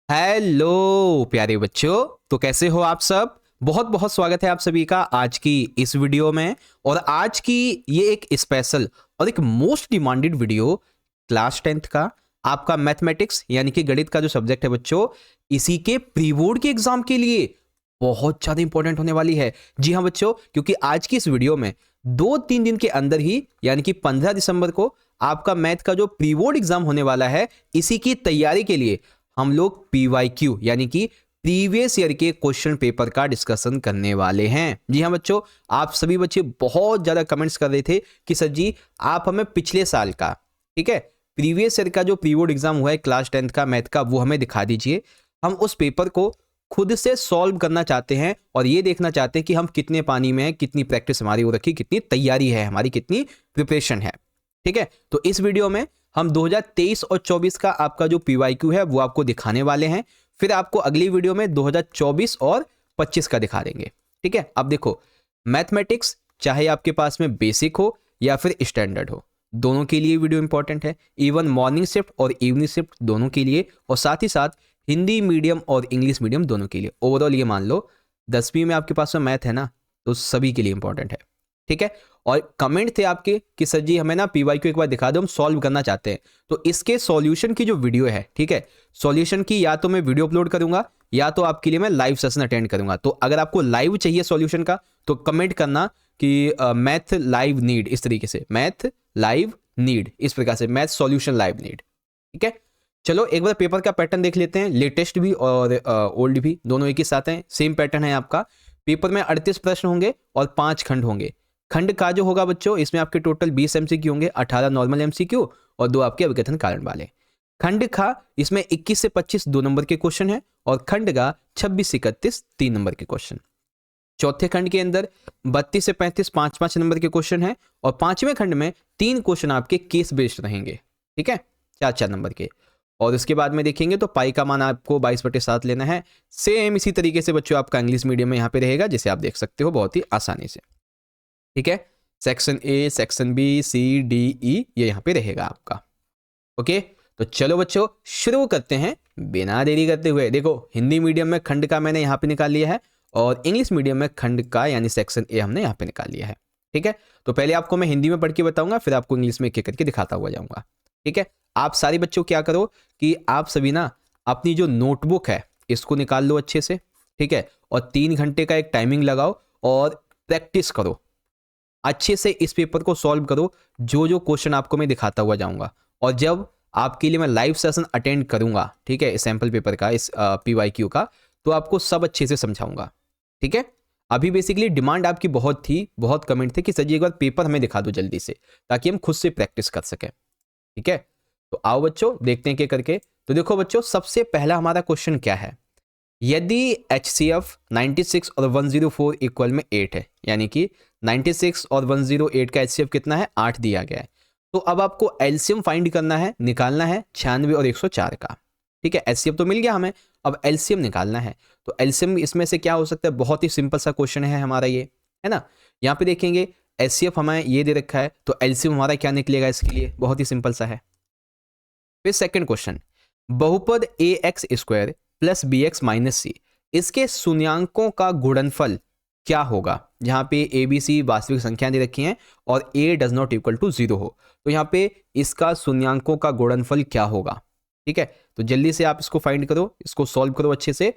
Hello प्यारे बच्चों। तो कैसे हो आप सब। बहुत बहुत स्वागत है आप सभी का आज की इस वीडियो में। और आज की ये एक स्पेशल और एक most demanded video class 10th का आपका मैथमेटिक्स यानी कि गणित का जो सब्जेक्ट है बच्चों, इसी के प्री बोर्ड के एग्जाम के लिए बहुत ज़्यादा इंपॉर्टेंट होने वाली है। जी हाँ बच्चों, क्योंकि आज की इस वीडियो में 2-3 दिन के अंदर ही यानी कि 15 दिसंबर को आपका मैथ का जो प्री बोर्ड एग्जाम होने वाला है, इसी की तैयारी के लिए हम लोग PYQ यानी कि प्रीवियस ईयर के क्वेश्चन पेपर का डिस्कशन करने वाले हैं। जी हाँ बच्चों, आप सभी बच्चे बहुत ज़्यादा कमेंट्स कर रहे थे कि सर जी आप हमें पिछले साल का, ठीक है, प्रीवियस ईयर का जो प्री बोर्ड एग्जाम हुआ है क्लास 10th का मैथ का, वो हमें दिखा दीजिए। हम उस पेपर को खुद से सॉल्व करना चाहते हैं और ये देखना चाहते हैं कि हम कितने पानी में हैं, कितनी प्रैक्टिस हमारी हो रखी, कितनी तैयारी है हमारी, कितनी प्रिपरेशन है। ठीक है, तो इस वीडियो में हम 2023 और 24 का आपका जो PYQ है वो आपको दिखाने वाले हैं। फिर आपको अगली वीडियो में 2024 और 25 का दिखा देंगे। ठीक है, अब देखो, मैथमेटिक्स चाहे आपके पास में बेसिक हो या फिर स्टैंडर्ड हो, दोनों के लिए वीडियो इंपॉर्टेंट है। इवन मॉर्निंग शिफ्ट और इवनिंग शिफ्ट दोनों के लिए, और साथ ही साथ हिंदी मीडियम और इंग्लिश मीडियम दोनों के लिए। ओवरऑल ये मान लो 10वीं में आपके पास में मैथ है ना, तो सभी के लिए इंपॉर्टेंट है। ठीक है, और कमेंट थे आपके कि सर जी हमें ना PYQ एक बार दिखा दो, हम सॉल्व करना चाहते हैं। तो इसके सॉल्यूशन की जो वीडियो है, ठीक है, सॉल्यूशन की या तो मैं वीडियो अपलोड करूंगा या तो आपके लिए मैं लाइव सेशन अटेंड करूंगा। तो अगर आपको लाइव चाहिए सॉल्यूशन का तो कमेंट करना कि मैथ लाइव नीड, इस तरीके से मैथ लाइव नीड, इस प्रकार से मैथ सॉल्यूशन लाइव नीड। ठीक है, चलो एक बार पेपर का पैटर्न देख लेते हैं। लेटेस्ट भी और ओल्ड भी दोनों एक ही साथ हैं, सेम पैटर्न है आपका। पेपर में 38 प्रश्न होंगे और 5 खंड होंगे। खंड का जो होगा बच्चों, इसमें आपके टोटल 20 MCQ होंगे, 18 नॉर्मल MCQ और 2 आपके अवकथन कारण वाले। खंड खा, इसमें 21 से 25 2 नंबर के क्वेश्चन है, और खंड गा 26 से 31 3 नंबर के क्वेश्चन। चौथे खंड के अंदर 32 से 35 5-5 नंबर के क्वेश्चन है, और पांचवें खंड में 3 क्वेश्चन आपके केस बेस्ड रहेंगे। ठीक है, 4-4 नंबर के। और उसके बाद में देखेंगे तो पाई का मान आपको 22/7 लेना है। सेम इसी तरीके से बच्चों आपका इंग्लिश मीडियम में यहाँ पे रहेगा, जिसे आप देख सकते हो बहुत ही आसानी से। ठीक है, section A, section B, C, D, E ये यहाँ पे रहेगा आपका। ओके, तो चलो बच्चों शुरू करते हैं बिना देरी करते हुए। देखो, हिंदी मीडियम में खंड का मैंने यहाँ पे निकाल लिया है, और इंग्लिश मीडियम में खंड का यानी सेक्शन ए हमने यहाँ पे निकाल लिया है। ठीक है, तो पहले आपको मैं हिंदी में पढ़ के बताऊंगा, फिर आपको इंग्लिश में एक करके दिखाता हुआ जाऊंगा। ठीक है, आप सारे बच्चों क्या करो कि आप सभी ना अपनी जो नोटबुक है इसको निकाल लो अच्छे से। ठीक है, और 3 घंटे का एक टाइमिंग लगाओ और प्रैक्टिस करो अच्छे से, इस पेपर को सॉल्व करो। जो जो क्वेश्चन आपको मैं दिखाता हुआ जाऊंगा, और जब आपके लिए मैं लाइव सेशन अटेंड करूंगा, ठीक है, इस सैंपल पेपर का, इस PYQ का, तो आपको सब अच्छे से समझाऊंगा। ठीक है, अभी बेसिकली डिमांड आपकी बहुत थी, बहुत कमेंट थे कि सर जी एक बार पेपर हमें दिखा दो जल्दी से, ताकि हम खुद से प्रैक्टिस कर सकें। ठीक है, तो आओ बच्चों देखते हैं क्या करके। तो देखो बच्चों, सबसे पहला हमारा क्वेश्चन क्या है, यदि HCF 96 और 104 इक्वल में 8 है, यानी कि 96 और 108 का HCF कितना है, 8 दिया गया है। तो अब आपको एलसीएम फाइंड करना है, निकालना है 96 और 104 का। ठीक है, HCF तो मिल गया हमें, अब एलसीएम निकालना है। तो एलसीएम इसमें से क्या हो सकता है, बहुत ही सिंपल सा क्वेश्चन है हमारा ये, है ना। यहाँ पे देखेंगे HCF हमें ये दे रखा है, तो एलसीएम हमारा क्या निकलेगा, इसके लिए बहुत ही सिंपल सा है। फिर सेकंड क्वेश्चन, बहुपद AX² प्लस BX - C, इसके शून्यांकों का गुणनफल क्या होगा। जहां पे ABC वास्तविक संख्या दे रखी हैं और A does not equal to 0 हो, तो यहाँ पे इसका शून्यांकों का गुणनफल क्या होगा। ठीक है, तो जल्दी से आप इसको फाइंड करो, इसको सॉल्व करो अच्छे से।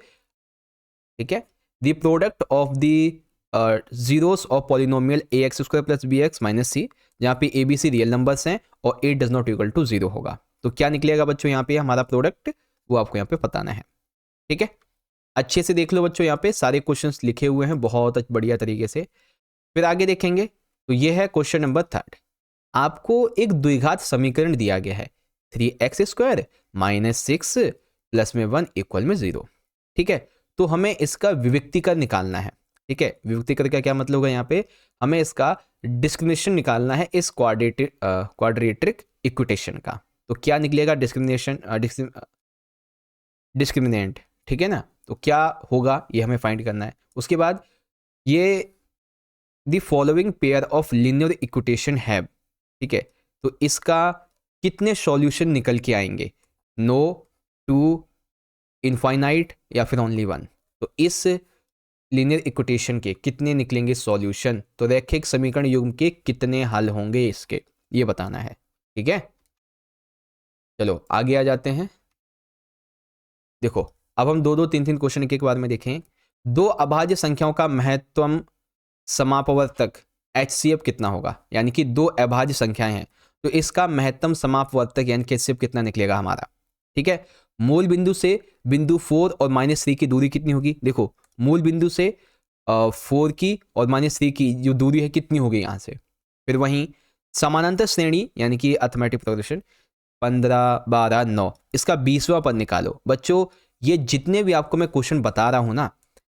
ठीक है, the product of the zeros of polynomial AX² plus BX - C, जहाँ पे ABC रियल नंबर्स हैं और A does not equal to 0 होगा, तो क्या निकलेगा बच्चों यहाँ पे हमारा प्रोडक्ट, वो आपको यहाँ पे बताना है। ठीक है, अच्छे से देख लो बच्चों, यहाँ पे सारे क्वेश्चंस लिखे हुए हैं बहुत बढ़िया तरीके से। फिर आगे देखेंगे तो ये है क्वेश्चन नंबर 3। आपको एक द्विघात समीकरण दिया गया है, 3x² - 6 प्लस में 1 इक्वल में 0। ठीक है, तो हमें इसका विविक्तीकरण निकालना है। ठीक है, विविक्तीकरण का क्या मतलब होगा, यहाँ पे हमें इसका डिस्क्रिमिनेशन निकालना है इस क्वाड्रेटिक इक्वेशन का। तो क्या निकलेगा, डिस्क्रिमिनेंट। ठीक है ना, तो क्या होगा ये हमें फाइंड करना है। उसके बाद ये the following pair of linear equation है। ठीक है, तो इसका कितने सॉल्यूशन निकल के आएंगे, नो, 2, इनफाइनाइट या फिर ओनली वन। तो इस लीनियर इक्वेशन के कितने निकलेंगे सॉल्यूशन, तो रैखिक समीकरण युग्म के कितने हल होंगे इसके, ये बताना है। ठीक है, चलो आगे आ जाते हैं। देखो अब हम दो दो तीन तीन क्वेश्चन एक बार में देखें। दो अभाज्य संख्याओं का महत्तम समापवर्तक HCF कितना होगा, यानी कि दो अभाज्य संख्याएं हैं तो इसका महत्तम समापवर्तक यानी कि HCF कितना निकलेगा हमारा। ठीक है, मूल बिंदु से बिंदु 4 और -3 की दूरी कितनी होगी। देखो मूल बिंदु से 4 की और -3 की जो दूरी है कितनी होगी यहाँ से। फिर वहीं समानांतर श्रेणी यानी कि अर्थमेटिक प्रोग्रेशन 15 12 9, इसका 20वां पद निकालो। बच्चों ये जितने भी आपको मैं क्वेश्चन बता रहा हूं ना,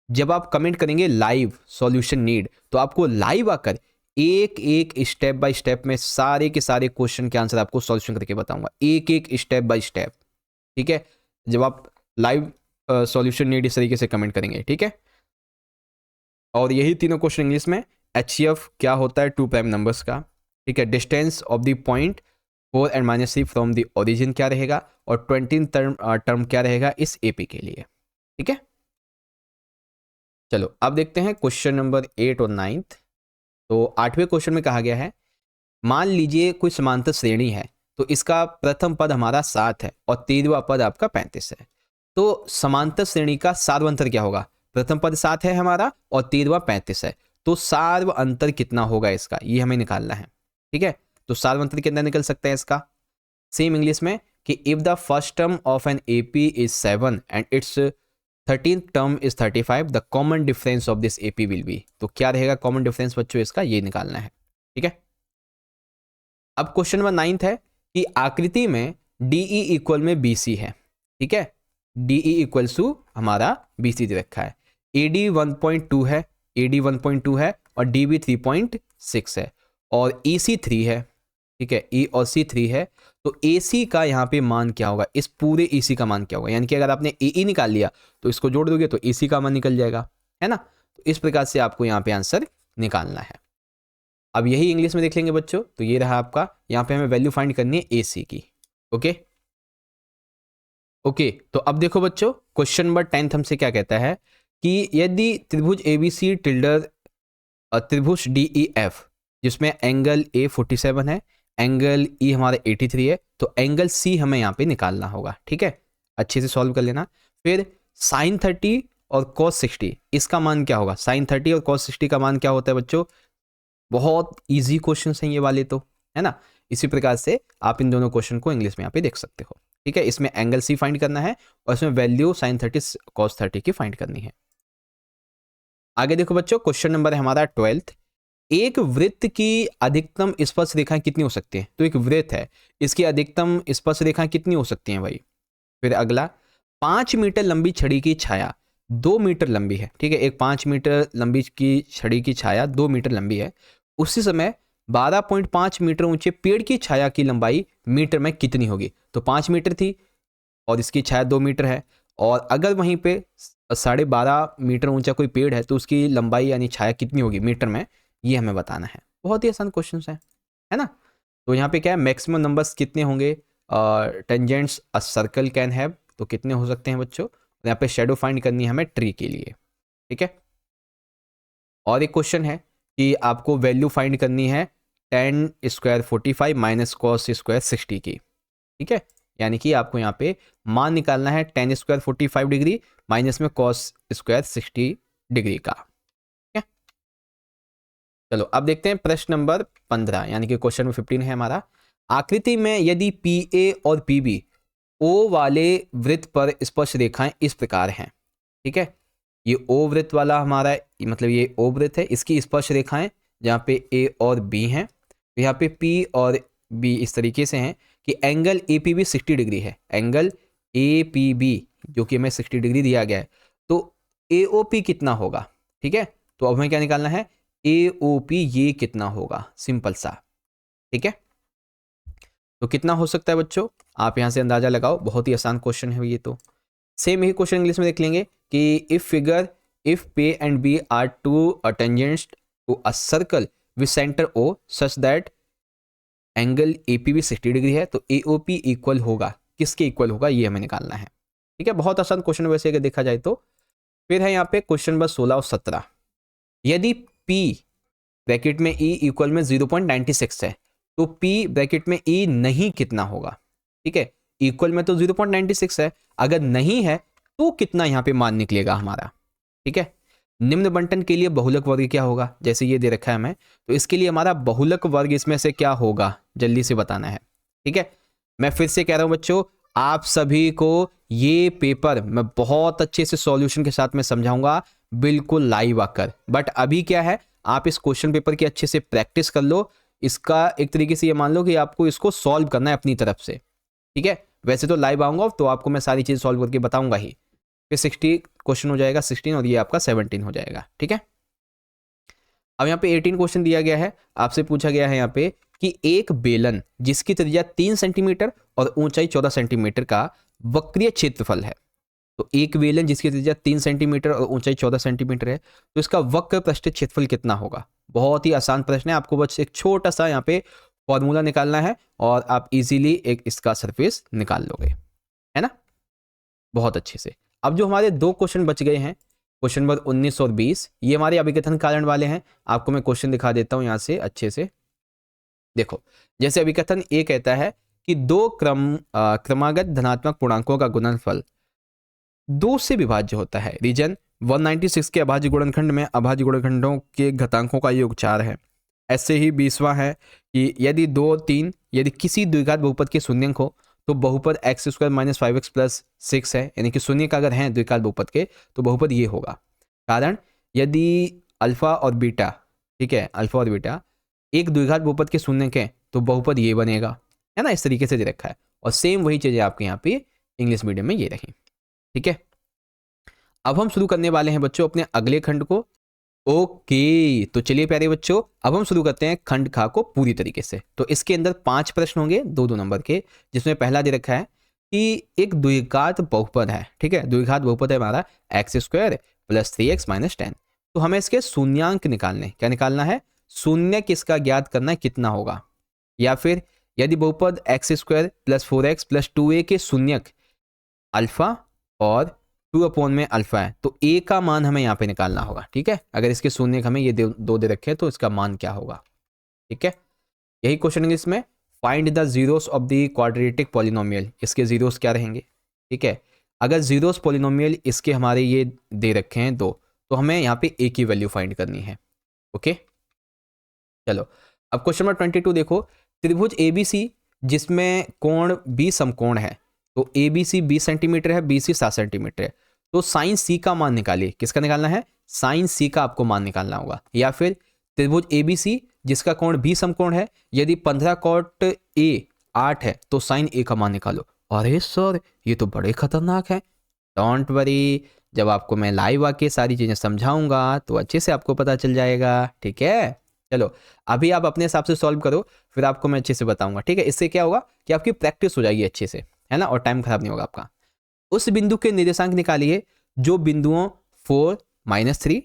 जब आप कमेंट करेंगे लाइव सॉल्यूशन नीड, तो आपको लाइव आकर एक एक स्टेप बाय स्टेप में सारे के सारे क्वेश्चन के आंसर आपको सॉल्यूशन करके बताऊंगा, एक एक स्टेप बाय स्टेप। ठीक है, जब आप लाइव सॉल्यूशन नीड इस तरीके से कमेंट करेंगे। ठीक है, और यही तीनों क्वेश्चन इंग्लिश में। HCF क्या होता है 2 प्राइम नंबर्स का। ठीक है, distance of the point 4 and -3 from the origin क्या रहेगा, और 20 टर्म क्या रहेगा इस AP के लिए। ठीक है, चलो अब देखते हैं क्वेश्चन नंबर 8 और 9। तो 8वें क्वेश्चन में कहा गया है, मान लीजिए कोई समांतर श्रेणी है तो इसका प्रथम पद हमारा 7 है और 13वां पद आपका 35 है। तो समांतर श्रेणी का सार्व अंतर क्या होगा, प्रथम पद 7 है हमारा और 13वां 35 है, तो सार्व अंतर कितना होगा इसका, ये हमें निकालना है। ठीक है, तो सार्व अंतर कितना निकल सकता है इसका, सेम इंग्लिश में कि if the first term of an AP is 7 and its 13th term is 35, the common difference of this AP will be. तो क्या रहेगा कॉमन डिफरेंस बच्चों इसका, ये निकालना है। ठीक है, अब क्वेश्चन नंबर 9 है कि आकृति में DE इक्वल में BC है। ठीक है, DE इक्वल्स टू हमारा BC दे रखा है, AD 1.2 है, AD 1.2 है और DB 3.6 है और EC 3 है। ठीक है, E और C 3 है, तो AC का यहाँ पे मान क्या होगा, इस पूरे EC का मान क्या होगा, यानी कि अगर आपने AE निकाल लिया तो इसको जोड़ दोगे तो AC का मान निकल जाएगा, है ना। तो इस प्रकार से आपको यहाँ पे आंसर निकालना है। अब यही इंग्लिश में देख लेंगे बच्चों, तो ये रहा आपका, यहाँ पे हमें वैल्यू फाइंड करनी है AC की। ओके ओके, तो अब देखो बच्चों क्वेश्चन नंबर 10 हमसे क्या कहता है कि यदि त्रिभुज ABC टिल्डर त्रिभुज DEF जिसमें एंगल A 47 है, एंगल E हमारा 83 है, तो एंगल C हमें यहाँ पे निकालना होगा। ठीक है, अच्छे से सॉल्व कर लेना। फिर sin 30 और cos 60 इसका मान क्या होगा, sin 30 और cos 60 का मान क्या होता है बच्चों, बहुत इजी क्वेश्चन हैं ये वाले तो, है ना। इसी प्रकार से आप इन दोनों क्वेश्चन को इंग्लिश में यहाँ पे देख सकते हो। ठीक है, इसमें एंगल C फाइंड करना है और इसमें वैल्यू sin 30 cos 30 की फाइंड करनी है। आगे देखो बच्चों क्वेश्चन नंबर है हमारा 12। एक वृत्त की अधिकतम स्पर्श रेखाएं कितनी हो सकती हैं, तो एक वृत्त है इसकी अधिकतम स्पर्श रेखाएं कितनी हो सकती हैं भाई। फिर अगला 5 मीटर लंबी छड़ी की छाया 2 मीटर लंबी है। ठीक है, एक 5 मीटर लंबी की छड़ी की छाया 2 मीटर लंबी है, उसी समय 12.5 मीटर ऊंचे पेड़ की छाया की लंबाई मीटर में कितनी होगी। तो 5 मीटर थी और इसकी छाया 2 मीटर है, और अगर वहीं पे 12.5 मीटर ऊंचा कोई पेड़ है तो उसकी लंबाई यानी छाया कितनी होगी मीटर में, ये हमें बताना है। बहुत ही आसान क्वेश्चन है ना। तो यहाँ पे क्या है, मैक्सिमम नंबर्स कितने होंगे, tangents a circle can have, तो कितने हो सकते हैं बच्चों। यहाँ पे शेडो फाइंड करनी है हमें ट्री के लिए। ठीक है, और एक क्वेश्चन है कि आपको वैल्यू फाइंड करनी है tan square 45 minus cos square 60 की। ठीक है, यानी कि आपको यहाँ पे मान निकालना है tan स्क्वायर 45 डिग्री माइनस में कॉस स्क्वायर 60 डिग्री का। ठीक है, चलो अब देखते हैं प्रश्न नंबर 15 यानी कि क्वेश्चन नंबर 15 है हमारा। आकृति में यदि PA और PB O वाले वृत्त पर स्पर्श रेखाएं इस प्रकार हैं। ठीक है, ये O वृत्त वाला हमारा मतलब ये O वृत्त है, इसकी स्पर्श रेखाएं जहाँ पे A और B हैं, तो यहाँ पे P और B इस तरीके से हैं कि एंगल APB 60 डिग्री है, एंगल APB जो कि हमें 60 डिग्री दिया गया है, तो AOP कितना होगा। ठीक है, तो अब हमें क्या निकालना है, AOP ये कितना होगा, सिंपल सा। ठीक है, तो कितना हो सकता है बच्चों, आप यहाँ से अंदाजा लगाओ, बहुत ही आसान क्वेश्चन है ये तो। सेम यही क्वेश्चन इंग्लिश में देख लेंगे कि if P and B are two tangents to a circle with centre O such that angle APB 60 degree है, तो AOP इक्वल होगा किसके इक्वल होगा, ये हमें निकालना है। ठीक है, बहुत आसान क्वेश्चन वैसे अगर देखा जाए तो। फिर है यहाँ पे क्वेश्चन नंबर 16 और 17। यदि P ब्रैकेट में E इक्वल में 0.96 है तो P ब्रैकेट में E नहीं कितना होगा। ठीक है, इक्वल में तो 0.96 है, अगर नहीं है तो कितना यहाँ पे मान निकलेगा हमारा। ठीक है, निम्न बंटन के लिए बहुलक वर्ग क्या होगा, जैसे ये दे रखा है हमें, तो इसके लिए हमारा बहुलक वर्ग इसमें से क्या होगा जल्दी से बताना है। ठीक है, मैं फिर से कह रहा हूं बच्चों, आप सभी को ये पेपर मैं बहुत अच्छे से सॉल्यूशन के साथ में समझाऊंगा, बिल्कुल लाइव आकर। बट अभी क्या है, आप इस क्वेश्चन पेपर की अच्छे से प्रैक्टिस कर लो। इसका एक तरीके से ये मान लो कि आपको इसको सॉल्व करना है अपनी तरफ से। ठीक है, वैसे तो लाइव आऊंगा तो आपको मैं सारी चीज़ सॉल्व करके बताऊंगा ही। फिर 60 क्वेश्चन हो जाएगा, 16 और ये आपका 17 हो जाएगा। ठीक है, अब यहाँ पे 18 क्वेश्चन दिया गया है, आपसे पूछा गया है यहाँ पे कि एक बेलन जिसकी त्रिज्या 3 सेंटीमीटर और ऊंचाई 14 सेंटीमीटर का वक्रीय क्षेत्रफल है। तो एक बेलन जिसकी त्रिज्या 3 सेंटीमीटर और ऊंचाई 14 सेंटीमीटर है, तो इसका वक्र पृष्ठीय क्षेत्रफल कितना होगा। बहुत ही आसान प्रश्न है, आपको बस एक छोटा सा यहाँ पे फॉर्मूला निकालना है और आप इजीली एक इसका सरफेस निकाल लोगे, है ना, बहुत अच्छे से। अब जो हमारे दो क्वेश्चन बच गए हैं, क्वेश्चन नंबर 19 और 20, ये हमारे अभिकथन कारण वाले हैं। आपको मैं क्वेश्चन दिखा देता हूं यहां से अच्छे से। देखो, जैसे अभिकथन ए कहता है कि दो क्रमागत धनात्मक पूर्णांकों का गुणनफल 2 से विभाज्य होता है। रीजन 196 के अभाज्य गुणनखंड में अभाज्य गुणनखंडों के घातांकों का योग 4 है। ऐसे ही 20वां है कि यदि 2, 3 यदि किसी द्विघात बहुपद के शून्यंक हो तो बहुपद x square minus 5x plus 6 है, यानी कि शून्य का अगर है द्विघात बहुपद के तो बहुपद ये होगा। कारण यदि अल्फा और बीटा, ठीक है, अल्फा और बीटा एक द्विघात बहुपद के शून्यंक हैं तो बहुपद ये बनेगा, है ना, इस तरीके से दे रखा है। और सेम वही चीजें आपके यहाँ पे इंग्लिश मीडियम में ये रही। ठीक है, अब हम शुरू करने वाले हैं बच्चों अपने अगले खंड को। ओके, तो चलिए प्यारे बच्चों, अब हम शुरू करते हैं खंड खा को पूरी तरीके से। तो इसके अंदर 5 प्रश्न होंगे, 2-2 नंबर के, जिसमें पहला दे रखा है कि एक द्विघात बहुपद है। ठीक है, द्विघात बहुपद है हमारा x square plus 3x minus 10। तो हमें इसके शून्यांक निकालने, क्या निकालना है, शून्य किसका ज्ञात करना है, कितना होगा। या फिर यदि बहुपद x square plus 4x plus 2a के शून्यक अल्फा और 2 में अल्फा है तो ए का मान हमें यहाँ पे निकालना होगा। ठीक है, अगर इसके शून्य हमें ये दो दे रखे हैं तो इसका मान क्या होगा। ठीक है, यही क्वेश्चन है इसमें, find the zeros of the quadratic polynomial, इसके जीरोस क्या रहेंगे। ठीक है, अगर जीरोस पॉलिनोमियल इसके हमारे ये दे रखे हैं 2, तो हमें यहाँ पे ए की वैल्यू फाइंड करनी है। ओके, चलो अब क्वेश्चन नंबर 22 देखो, त्रिभुज ABC जिसमें कोण B समकोण है, तो ABC 20 सेंटीमीटर है, BC 7 सेंटीमीटर है, तो साइन C का मान निकालिए। किसका निकालना है, साइन C का आपको मान निकालना होगा। या फिर त्रिभुज ABC जिसका कोण B समकोण है, यदि 15 कॉट A 8 है तो साइन A का मान निकालो। अरे सर ये तो बड़े खतरनाक है। डोंट वरी, जब आपको मैं लाइव आके सारी चीजें समझाऊंगा तो अच्छे से आपको पता चल जाएगा। ठीक है, चलो अभी आप अपने हिसाब से सॉल्व करो, फिर आपको मैं अच्छे से बताऊंगा। ठीक है, इससे क्या होगा कि आपकी प्रैक्टिस हो जाएगी अच्छे से, है ना, और टाइम खराब नहीं होगा आपका। उस बिंदु के निर्देशांक निकालिए जो बिंदुओं 4, -3,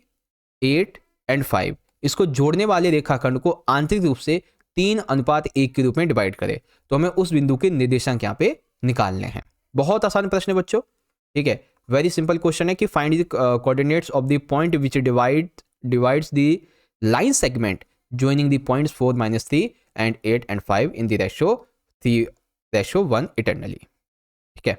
8 एंड 5 इसको जोड़ने वाले रेखाखंड को आंतरिक रूप से 3:1 के रूप में डिवाइड करे। तो हमें उस बिंदु के निर्देशांक यहाँ पे निकालने हैं। बहुत आसान प्रश्न है बच्चों। ठीक है, वेरी सिंपल क्वेश्चन है कि find the coordinates of the point which divides the line segment joining the points 4, -3 and 8 and 5 in the ratio 1 eternally। ठीक है,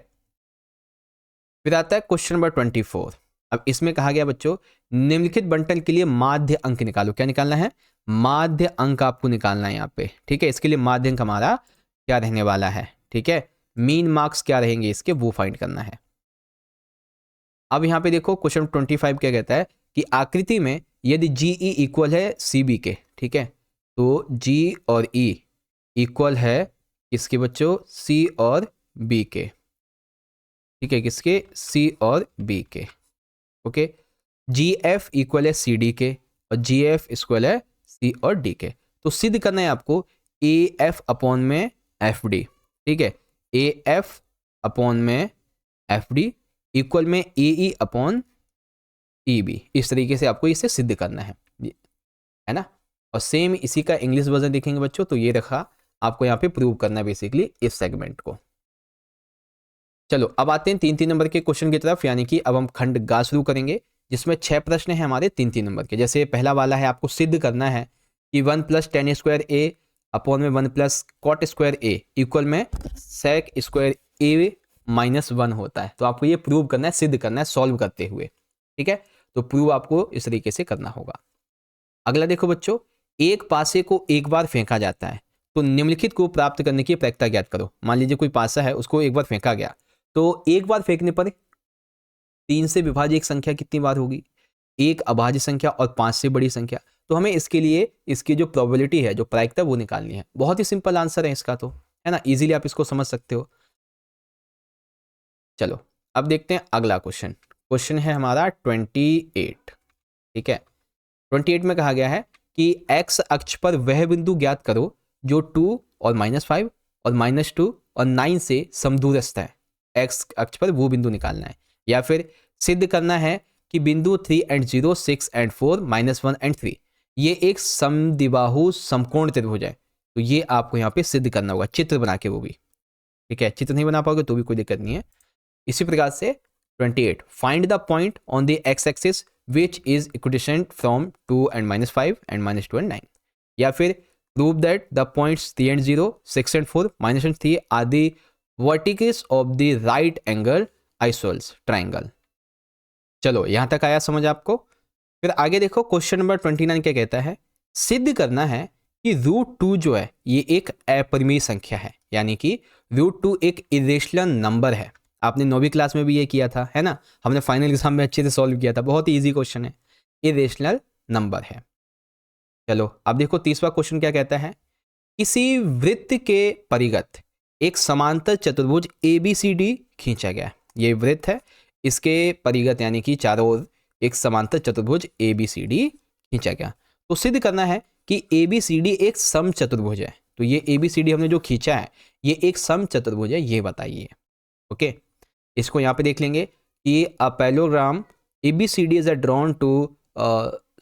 फिर आता है क्वेश्चन नंबर 24। अब इसमें कहा गया बच्चों, निम्नलिखित बंटन के लिए माध्य अंक निकालो। क्या निकालना है, माध्य अंक आपको निकालना है यहाँ पे। ठीक है, इसके लिए माध्य अंक हमारा क्या रहने वाला है। ठीक है, मीन मार्क्स क्या रहेंगे इसके, वो फाइंड करना है। अब यहाँ पे देखो क्वेश्चन 25 क्या कहता है कि आकृति में यदि GE इक्वल है CB के, ठीक है, तो G और E इक्वल है किसके बच्चों, C और B के। ठीक है, किसके, C और B के। ओके, GF इक्वल है CD के और GF इक्वल है C और D के। तो सिद्ध करना है आपको AF अपॉन में FD। ठीक है, AF अपॉन में FD इक्वल में AE अपॉन EB। इस तरीके से आपको इसे सिद्ध करना है ना। और सेम इसी का इंग्लिश वर्जन देखेंगे बच्चों, तो ये रखा आपको यहाँ पे प्रूव करना है बेसिकली इस सेगमेंट को। चलो अब आते हैं 3-3 नंबर के क्वेश्चन की तरफ, यानी कि अब हम खंड गा शुरू करेंगे जिसमें 6 प्रश्न हैं हमारे 3-3 नंबर के। जैसे पहला वाला है, आपको सिद्ध करना है कि 1 + tan स्क्वायर ए अपॉन में 1 + cot स्क्वायर ए इक्वल में sec स्क्वायर ए -1 होता है। तो आपको ये प्रूव करना है, सिद्ध करना है सॉल्व करते हुए, ठीक है। तो प्रूव आपको इस तरीके से करना होगा। अगला देखो बच्चों, एक पासे को एक बार फेंका जाता है तो निम्नलिखित को प्राप्त करने की प्रक्रिया ज्ञात करो। मान लीजिए कोई पासा है, उसको एक बार फेंका गया, तो एक बार फेंकने पर 3 से विभाज्य एक संख्या कितनी बार होगी? एक अभाज्य संख्या और 5 से बड़ी संख्या। तो हमें इसके लिए इसकी जो प्रोबेबिलिटी है, जो प्रायिकता, वो निकालनी है। बहुत ही सिंपल आंसर है इसका, तो है ना, इजीली आप इसको समझ सकते हो। चलो अब देखते हैं अगला क्वेश्चन। क्वेश्चन है हमारा 28, ठीक है। 28 में कहा गया है कि x अक्ष पर वह बिंदु ज्ञात करो जो 2 और -5 और -2 और 9 से समदूरस्थ है। x अक्ष पर वो बिंदु निकालना है, या फिर सिद्ध करना है कि बिंदु 3 और 0, 6 और 4, -1 और 3 ये एक समद्विबाहु समकोण त्रिभुज है। तो ये आपको यहाँ पे सिद्ध करना होगा, चित्र बना के, वो भी, ठीक है। चित्र नहीं बना पाओगे तो भी कोई दिक्कत नहीं है। इसी प्रकार से 28, find the point on the x axis which is equidistant from 2 and -5 and -2 and 9, या फिर prove that the points 3 and 0, 6 and 4, -1 and 3 are the verticals of the right angle isosceles triangle. चलो यहां तक आया समझ आपको। फिर आगे देखो, क्वेश्चन नंबर 29 क्या कहता है? सिद्ध करना है कि √2 जो है ये एक अपरिमेय संख्या है, यानी कि √2 एक इरेशनल नंबर है। आपने 9वीं क्लास में भी ये किया था, है ना, हमने फाइनल एग्जाम में अच्छे से सॉल्व किया था, बहुत ही इजी क्वेश्चन है, इरेशनल नंबर है। चलो अब देखो तीसरा क्वेश्चन क्या कहता है? किसी वृत्त के परिगत एक समांतर चतुर्भुज ABCD खींचा गया। ये वृत्त है, इसके परिगत यानी कि चारों ओर एक समांतर चतुर्भुज ABCD खींचा गया। तो सिद्ध करना है कि ABCD एक सम चतुर्भुज है। तो ये ABCD हमने जो खींचा है ये एक सम चतुर्भुज है, ये बताइए। ओके, इसको यहाँ पे देख लेंगे कि a parallelogram ABCD is drawn to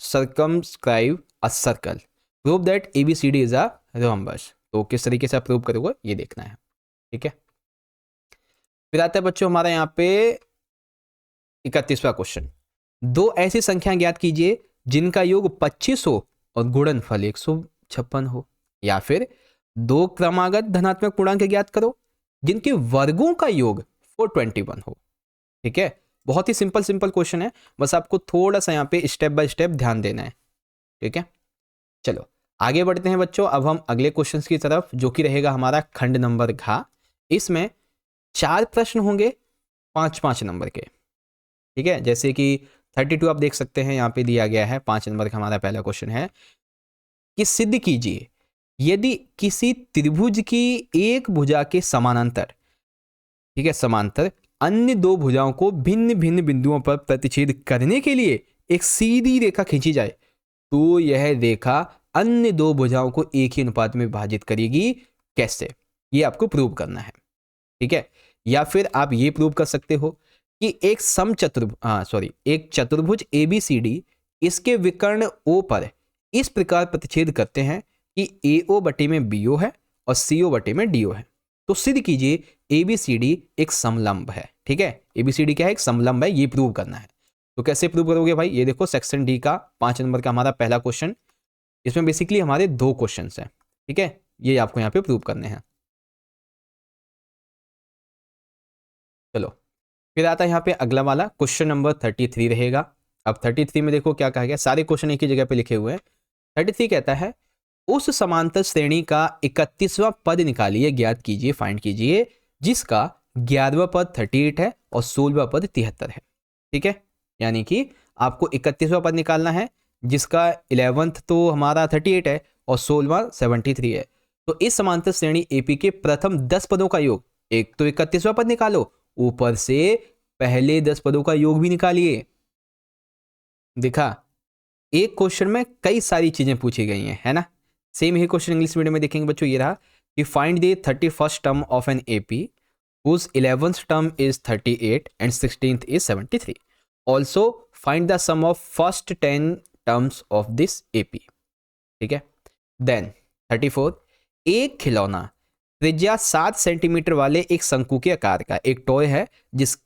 circumscribe a circle, prove that ABCD is a rhombus. तो किस तरीके से आप प्रूव करोगे ये देखना है, ठीक है। फिर आता है बच्चों हमारा यहाँ पे 31वां क्वेश्चन। दो ऐसी संख्या ज्ञात कीजिए जिनका योग 25 हो और गुणनफल 156 हो, या फिर दो क्रमागत धनात्मक पूर्णांक ज्ञात करो जिनके वर्गों का योग 421 हो, ठीक है। बहुत ही सिंपल क्वेश्चन है, बस आपको थोड़ा सा यहाँ पे स्टेप बाय स्टेप ध्यान देना है, ठीक है। चलो आगे बढ़ते हैं बच्चों, अब हम अगले क्वेश्चन की तरफ, जो कि रहेगा हमारा खंड नंबर घ। इसमें 4 प्रश्न होंगे 5-5 नंबर के, ठीक है। जैसे कि 32 आप देख सकते हैं यहाँ पे दिया गया है, 5 नंबर का हमारा पहला क्वेश्चन है कि सिद्ध कीजिए यदि किसी त्रिभुज की एक भुजा के समानांतर, ठीक है, समांतर अन्य दो भुजाओं को भिन्न भिन्न बिंदुओं पर प्रतिच्छेद करने के लिए एक सीधी रेखा खींची जाए तो यह रेखा अन्य दो भुजाओं को एक ही अनुपात में विभाजित करेगी। कैसे? ये आपको प्रूव करना है, ठीक है। या फिर आप ये प्रूव कर सकते हो कि एक चतुर्भुज ABCD इसके विकर्ण O पर इस प्रकार प्रतिच्छेद करते हैं कि AO बटे में BO है और CO बटे में DO है। तो सिद्ध कीजिए ABCD एक समलंब है, ठीक है। ABCD क्या है? एक समलंब है, ये प्रूव करना है। तो कैसे प्रूव करोगे भाई? ये देखो सेक्शन डी का 5 नंबर का हमारा पहला क्वेश्चन, इसमें बेसिकली हमारे 2 क्वेश्चन हैं, ठीक है। ये आपको यहाँ पे प्रूव करने हैं। चलो फिर आता है यहाँ पे अगला वाला क्वेश्चन नंबर 33 रहेगा। अब 33 में देखो क्या कहा गया, सारे क्वेश्चन एक ही जगह पे लिखे हुए हैं। 33 कहता है उस समांतर श्रेणी का 31वां पद निकालिए, ज्ञात कीजिए, फाइंड कीजिए, जिसका 11वां पद 38 है और 16वां पद 73 है, ठीक है। यानी कि आपको 31वां पद निकालना है जिसका 11th तो हमारा 38 है और 16वां 73 है। तो इस समांतर श्रेणी AP के प्रथम 10 पदों का योग, एक तो 31वां पद निकालो, ऊपर से पहले 10 पदों का योग भी निकालिए। देखा, एक क्वेश्चन में कई सारी चीजें पूछी गई हैं, है ना। सेम ही क्वेश्चन इंग्लिश मीडियम में देखेंगे बच्चों, ये रहा कि find the 31st term of an AP whose 11th term is 38 and 16th is 73. Also find the sum of first 10 terms of this AP, ठीक है। Then 34, एक खिलौना त्रिज्या 7 सेंटीमीटर वाले एक शंकु के आकार का एक टॉय है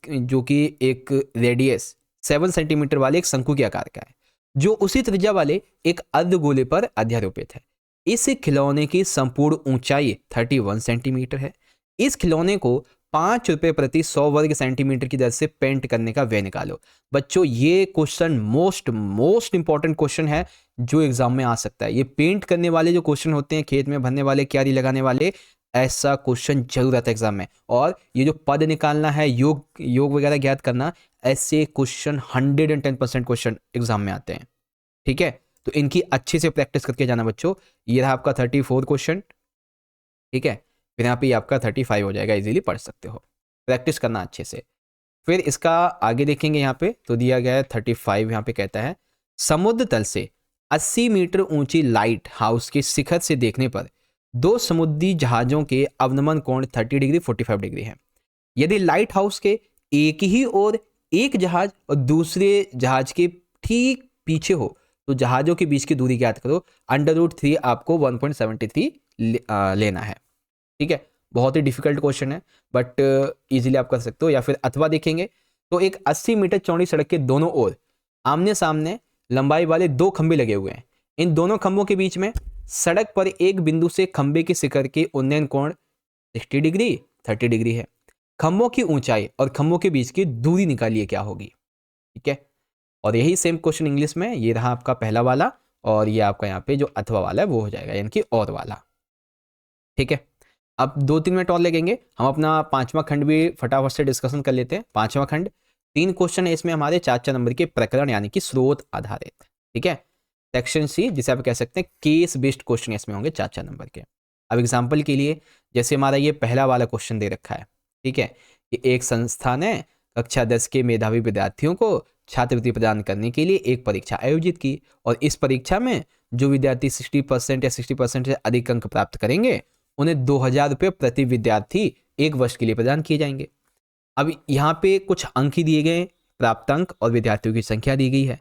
जो कि एक रेडियस 7 सेंटीमीटर वाले एक शंकु के आकार का है, जो उसी त्रिज्या वाले एक अर्धगोले पर अध्यारोपित है। इस खिलौने की संपूर्ण ऊंचाई 31 सेंटीमीटर है। इस खिलौने को 5 रुपए प्रति 100 वर्ग सेंटीमीटर की दर से पेंट करने का व्यय निकालो। बच्चों ये क्वेश्चन मोस्ट इंपॉर्टेंट क्वेश्चन है जो एग्जाम में आ सकता है। ये पेंट करने वाले जो क्वेश्चन होते हैं, खेत में भरने वाले, क्यारी लगाने वाले, ऐसा क्वेश्चन जरूर आता है एग्जाम में। और ये जो पद निकालना है, योग वगैरह ज्ञात करना, ऐसे क्वेश्चन 110% क्वेश्चन एग्जाम में आते हैं। ठीक है, तो इनकी अच्छे से प्रैक्टिस करके जाना बच्चों। ये रहा आपका 34 क्वेश्चन। ठीक है, फिर यहाँ पे आपका 35 हो जाएगा, इजीली पढ़ सकते हो, प्रैक्टिस करना अच्छे से। फिर इसका आगे देखेंगे, यहाँ पे तो दिया गया है 35। यहाँ पे कहता है समुद्र तल से 80 मीटर ऊंची लाइट हाउस के शिखर से देखने पर दो समुद्री जहाजों के अवनमन कोण 30 डिग्री 45 डिग्री है। यदि लाइट हाउस के एक ही ओर एक जहाज और दूसरे जहाज के ठीक पीछे हो तो जहाजों के बीच की दूरी ज्ञात करो। √3 आपको 1.73 लेना है। ठीक है, बहुत ही डिफिकल्ट क्वेश्चन है बट इजीली आप कर सकते हो। या फिर अथवा देखेंगे तो एक 80 मीटर चौड़ी सड़क के दोनों ओर आमने सामने लंबाई वाले 2 खंभे लगे हुए हैं। इन दोनों खंभों के बीच में सड़क पर एक बिंदु से खंभे के शिखर के उन्नयन कोण 60 डिग्री 30 डिग्री है। खंभों की ऊंचाई और खंभों के बीच की दूरी निकालिए क्या होगी। ठीक है, और यही सेम क्वेश्चन इंग्लिश में, ये रहा आपका पहला वाला, और ये आपका यहाँ पे जो अथवा वाला है वो हो जाएगा, यानी कि और वाला। ठीक है, अब 2-3 मिनट और लगेंगे, हम अपना 5वां खंड भी फटाफट से डिस्कशन कर लेते हैं। 5वां खंड 3 क्वेश्चन है इसमें हमारे 4 नंबर के प्रकरण यानी कि स्रोत आधारित। ठीक है, सेक्शन सी जिसे आप कह सकते हैं केस बेस्ड क्वेश्चन इसमें होंगे 4 नंबर के। अब एग्जाम्पल के लिए जैसे हमारा ये पहला वाला क्वेश्चन दे रखा है। ठीक है, कि एक संस्थान ने कक्षा 10 के मेधावी विद्यार्थियों को छात्रवृत्ति प्रदान करने के लिए एक परीक्षा आयोजित की, और इस परीक्षा में जो विद्यार्थी 60% या 60% से अधिक अंक प्राप्त करेंगे उन्हें 2000 रुपये प्रति विद्यार्थी 1 वर्ष के लिए प्रदान किए जाएंगे। अब यहाँ पे कुछ अंक ही दिए गए, प्राप्त अंक और विद्यार्थियों की संख्या दी गई है।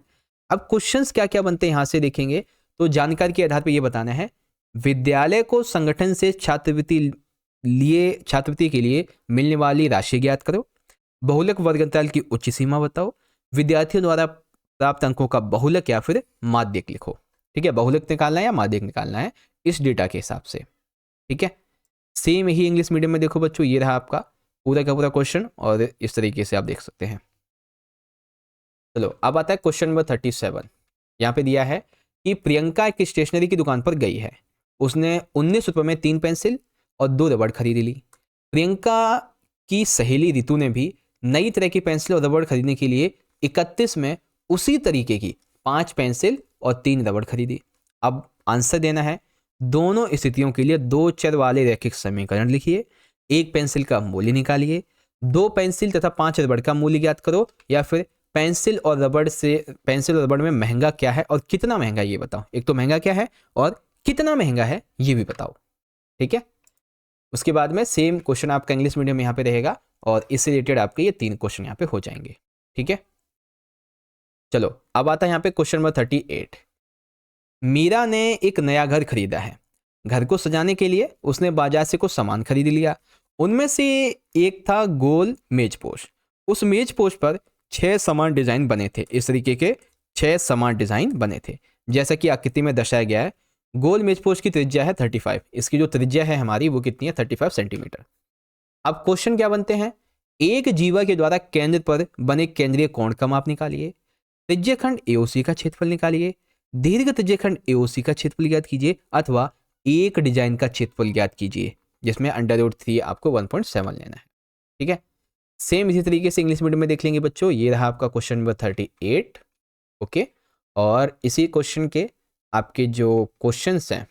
अब क्वेश्चंस क्या क्या बनते हैं यहाँ से देखेंगे तो जानकारी के आधार पर यह बताना है, विद्यालय को संगठन से छात्रवृत्ति के लिए मिलने वाली राशि ज्ञात करो। बहुलक वर्ग अंतराल की उच्च सीमा बताओ। विद्यार्थियों द्वारा प्राप्त अंकों का बहुलक या फिर माध्यक लिखो। ठीक है, बहुलक निकालना है या माध्यक निकालना है इस डेटा के हिसाब से। ठीक है, सेम ही इंग्लिश मीडियम में देखो बच्चों, ये रहा आपका पूरा का पूरा क्वेश्चन और इस तरीके से आप देख सकते हैं। चलो अब आता है क्वेश्चन नंबर 37। यहाँ पे दिया है कि प्रियंका एक स्टेशनरी की दुकान पर गई है। उसने 19 रुपये में 3 पेंसिल और 2 रबड़ खरीद ली। प्रियंका की सहेली रितु ने भी नई तरह की पेंसिल और रबड़ खरीदने के लिए 31 में उसी तरीके की 5 पेंसिल और 3 रबड़ खरीदी। अब आंसर देना है। दोनों स्थितियों के लिए 2 चर वाले रैखिक समीकरण लिखिए। एक पेंसिल का मूल्य निकालिए। 2 पेंसिल तथा 5 रबड़ का मूल्य ज्ञात करो। या फिर पेंसिल और रबड़ में महंगा क्या है और कितना महंगा ये बताओ। एक तो महंगा क्या है और कितना महंगा है ये भी बताओ। ठीक है, उसके बाद में सेम क्वेश्चन आपका इंग्लिश मीडियम में यहाँ पे रहेगा और इससे रिलेटेड आपके ये 3 क्वेश्चन यहाँ पे हो जाएंगे। ठीक है, चलो अब आता है यहाँ पे क्वेश्चन नंबर 38। मीरा ने एक नया घर खरीदा है। घर को सजाने के लिए उसने बाजार से कुछ सामान खरीद लिया। उनमें से एक था गोल मेजपोश। उस मेजपोश पर 6 समान डिजाइन बने थे। इस तरीके के 6 समान डिजाइन बने थे जैसा कि आकृति में दर्शाया गया है। गोल मेजपोश की त्रिज्या है 35। इसकी जो त्रिज्या है हमारी वो कितनी है 35 सेंटीमीटर। अब क्वेश्चन क्या बनते हैं, एक जीवा के द्वारा केंद्र पर बने केंद्रीय कोण का माप निकालिए। त्रिज्यखंड एओसी का क्षेत्रफल निकालिए। दीर्घ त्रिज्यखंड एओसी का क्षेत्रफल ज्ञात कीजिए अथवा एक डिजाइन का क्षेत्रफल ज्ञात कीजिए जिसमें √3 आपको 1.7 लेना है। ठीक है, सेम इसी तरीके से इंग्लिश मीडियम में देख लेंगे बच्चों। ये रहा आपका क्वेश्चन नंबर 38। ओके, और इसी क्वेश्चन के आपके जो क्वेश्चंस हैं,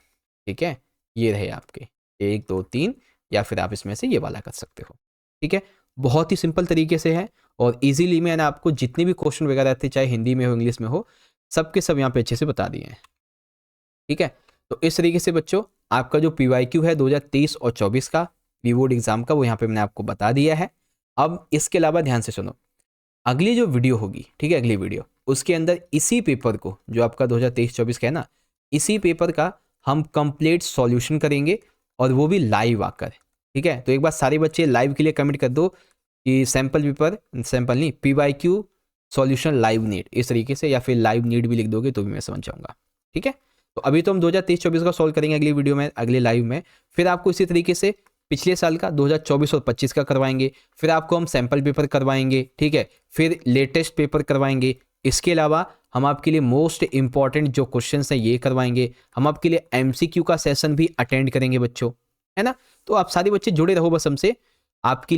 ठीक है, ये रहे आपके 1 2 3, या फिर आप इसमें से ये वाला कर सकते हो। ठीक है, बहुत ही सिंपल तरीके से है और इजीली मैंने आपको जितने भी क्वेश्चन वगैरह थे चाहे हिंदी में हो इंग्लिश में हो सबके सब यहाँ पे अच्छे से बता दिए हैं। ठीक है, तो इस तरीके से बच्चों आपका जो PYQ है 2023 और 24 का वी-बोर्ड एग्जाम का वो यहाँ पे मैंने आपको बता दिया है। अब इसके अलावा ध्यान से सुनो, अगली जो वीडियो होगी, ठीक है, अगली वीडियो उसके अंदर इसी पेपर को जो आपका 2023-24 का है ना, इसी पेपर का हम कंप्लीट सॉल्यूशन करेंगे और वो भी लाइव आकर। ठीक है, तो एक बार सारे बच्चे लाइव के लिए कमेंट कर दो कि सैंपल पेपर, सैंपल नहीं, PYQ सॉल्यूशन लाइव नीड, इस तरीके से, या फिर लाइव नीड भी लिख दोगे तो भी मैं समझ जाऊंगा। ठीक है, तो अभी तो हम 2023-24 का सॉल्व करेंगे अगली वीडियो में, अगले लाइव में। फिर आपको इसी तरीके से पिछले साल का 2024 और 25 का करवाएंगे, फिर आपको हम सैंपल पेपर करवाएंगे। ठीक है, फिर लेटेस्ट पेपर करवाएंगे। इसके अलावा हम आपके लिए मोस्ट इंपॉर्टेंट जो क्वेश्चन हैं ये करवाएंगे। हम आपके लिए MCQ का सेशन भी अटेंड करेंगे बच्चों, है ना। तो आप सारे बच्चे जुड़े रहो बस हमसे, आपके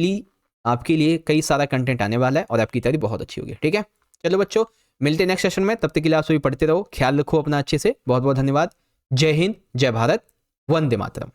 लिए कई सारा कंटेंट आने वाला है और आपकी तैयारी बहुत अच्छी होगी। ठीक है, चलो बच्चों, मिलते हैं नेक्स्ट सेशन में, तब तक के लिए आप सभी पढ़ते रहो, ख्याल रखो अपना अच्छे से। बहुत बहुत धन्यवाद। जय हिंद, जय भारत, वंदे मातरम।